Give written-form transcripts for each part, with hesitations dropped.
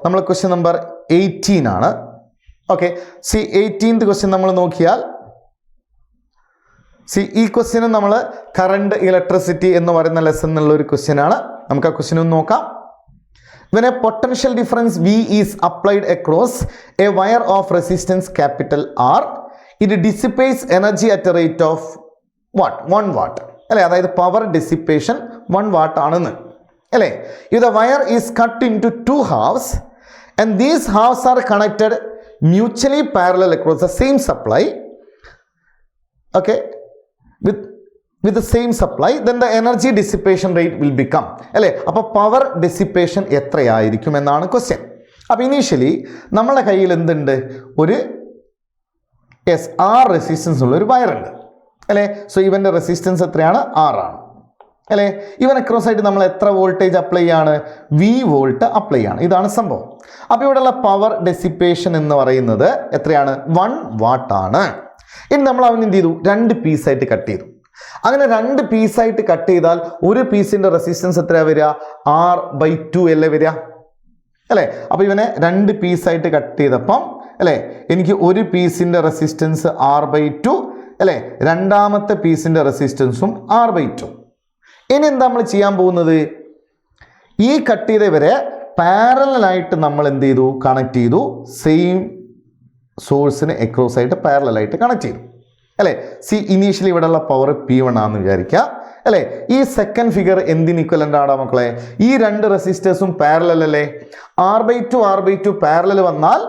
നമ്മൾ question number 18 ആണ്. Okay, C 18th question നമ്മൾ നോക്കിയാൽ ഈ ക്വസ്റ്റ്യനും നമ്മൾ കറണ്ട് ഇലക്ട്രിസിറ്റി എന്ന് പറയുന്ന ലെസൺ എന്നുള്ള ഒരു ക്വസ്റ്റ്യൻ ആണ്. നമുക്ക് ആ ക്വസ്റ്റ്യൻ ഒന്ന് നോക്കാം. When a potential difference V is applied across a wire of resistance capital R, it dissipates energy at a rate of what? 1 watt. അല്ലേ, അതായത് പവർ ഡിസിപ്പേഷൻ 1 watt ആണെന്ന് അല്ലേ. If the wire is cut into 2 halves and these halves are connected mutually parallel across the same supply, okay, with the same supply, then the energy dissipation rate will become അല്ലേ. അപ്പോൾ power dissipation എത്രയായിരിക്കും എന്നാണ് question. അപ്പോൾ initially നമ്മുടെ കയ്യിൽ എന്തുണ്ട്? ഒരു R resistance ഉള്ള ഒരു വയർ ഉണ്ട് അല്ലേ. സോ ഇവൻ്റെ റെസിസ്റ്റൻസ് എത്രയാണ്? R ആണ് അല്ലേ. ഇവൻ അക്രോസ് ആയിട്ട് നമ്മൾ എത്ര വോൾട്ടേജ് അപ്ലൈ ചെയ്യാണ്? V വോൾട്ട് അപ്ലൈ ചെയ്യാണ്. ഇതാണ് സംഭവം. അപ്പോൾ ഇവിടെയുള്ള പവർ ഡെസിപ്പേഷൻ എന്ന് പറയുന്നത് എത്രയാണ്? 1 watt ആണ്. ഇനി നമ്മൾ അവൻ എന്ത് ചെയ്തു? 2 പീസായിട്ട് കട്ട് ചെയ്തു. അങ്ങനെ 2 പീസായിട്ട് കട്ട് ചെയ്താൽ ഒരു പീസിന്റെ റെസിസ്റ്റൻസ് എത്രയാണ് വരിക? R/2 അല്ലേ വരിക അല്ലേ. അപ്പോൾ ഇവനെ 2 പീസായിട്ട് കട്ട് ചെയ്തപ്പം അല്ലേ എനിക്ക് ഒരു പീസിന്റെ റെസിസ്റ്റൻസ് R/2 അല്ലേ, രണ്ടാമത്തെ പീസിന്റെ റെസിസ്റ്റൻസും R/2. ഇനി എന്താ നമ്മൾ ചെയ്യാൻ പോകുന്നത്? ഈ കട്ട് ചെയ്തവരെ പാരലലായിട്ട് നമ്മൾ എന്ത് ചെയ്തു? കണക്ട് ചെയ്തു. സെയിം സോഴ്സിന് എക്രോസ് ആയിട്ട് പാരലലായിട്ട് കണക്ട് ചെയ്തു അല്ലേ. ഇനീഷ്യലി ഇവിടെയുള്ള പവർ P1 ആണെന്ന് വിചാരിക്കുക അല്ലേ. ഈ സെക്കൻഡ് ഫിഗർ എന്തിന് ഇക്വലന്റ് ആണോ മക്കളെ? ഈ 2 റെസിസ്റ്റേഴ്സും പാരലൽ അല്ലേ. R/2 പാരലൽ വന്നാൽ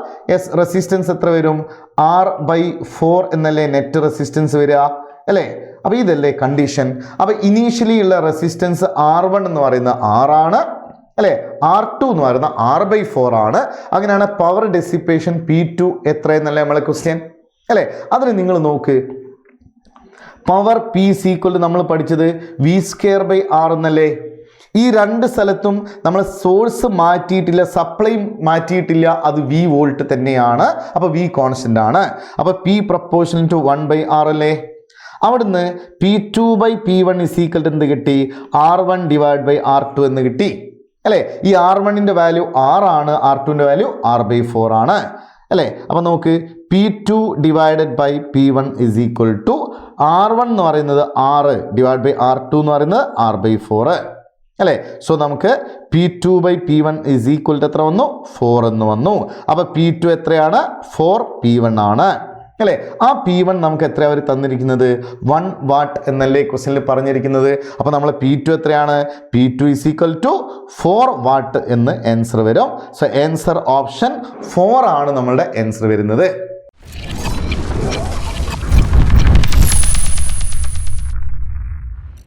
റെസിസ്റ്റൻസ് എത്ര വരും? R/4 എന്നല്ലേ നെറ്റ് റെസിസ്റ്റൻസ് വരിക അല്ലേ. അപ്പോൾ ഇതല്ലേ കണ്ടീഷൻ. അപ്പോൾ ഇനീഷ്യലി ഉള്ള റെസിസ്റ്റൻസ് R1 എന്ന് പറയുന്ന R ആണ് അല്ലേ. R2 എന്ന് പറയുന്ന R/4 ആണ്. അങ്ങനെയാണ് പവർ ഡെസിപ്പേഷൻ P2 എത്രയെന്നല്ലേ നമ്മളെ ക്വസ്റ്റ്യൻ അല്ലേ. അതിന് നിങ്ങൾ നോക്ക്, പവർ P = നമ്മൾ പഠിച്ചത് V²/R എന്നല്ലേ. ഈ 2 സ്ഥലത്തും നമ്മൾ സോഴ്സ് മാറ്റിയിട്ടില്ല, സപ്ലൈ മാറ്റിയിട്ടില്ല, അത് V വോൾട്ട് തന്നെയാണ്. അപ്പോൾ V കോൺസ്റ്റന്റ് ആണ്. അപ്പോൾ P പ്രപ്പോർഷണൽ ടു 1/R അല്ലേ. അവിടുന്ന് P2/P1 = എന്ത് കിട്ടി? R1/R2 എന്ന് കിട്ടി അല്ലേ. ഈ R1ന്റെ വാല്യൂ R ആണ്, R2ന്റെ വാല്യൂ R/4 ആണ് അല്ലേ. അപ്പോൾ നോക്ക്, P2/P1 = R1 എന്ന് പറയുന്നത് R/R2 എന്ന് പറയുന്നത് R/4 അല്ലേ. സോ നമുക്ക് P2/P1 = എത്ര വന്നു? 4 എന്ന് വന്നു. അപ്പോൾ P2 എത്രയാണ്? 4P1 ആണ് അല്ലേ. ആ P1 നമുക്ക് എത്ര അവർ തന്നിരിക്കുന്നത്? 1 watt എന്നല്ലേ ക്വസ്റ്റ്യനിൽ പറഞ്ഞിരിക്കുന്നത്. അപ്പോൾ നമ്മൾ P2 എത്രയാണ്? P2 = 4 watt എന്ന് ആൻസർ വരും. സോ ആൻസർ ഓപ്ഷൻ 4 ആണ് നമ്മളുടെ ആൻസർ വരുന്നത്.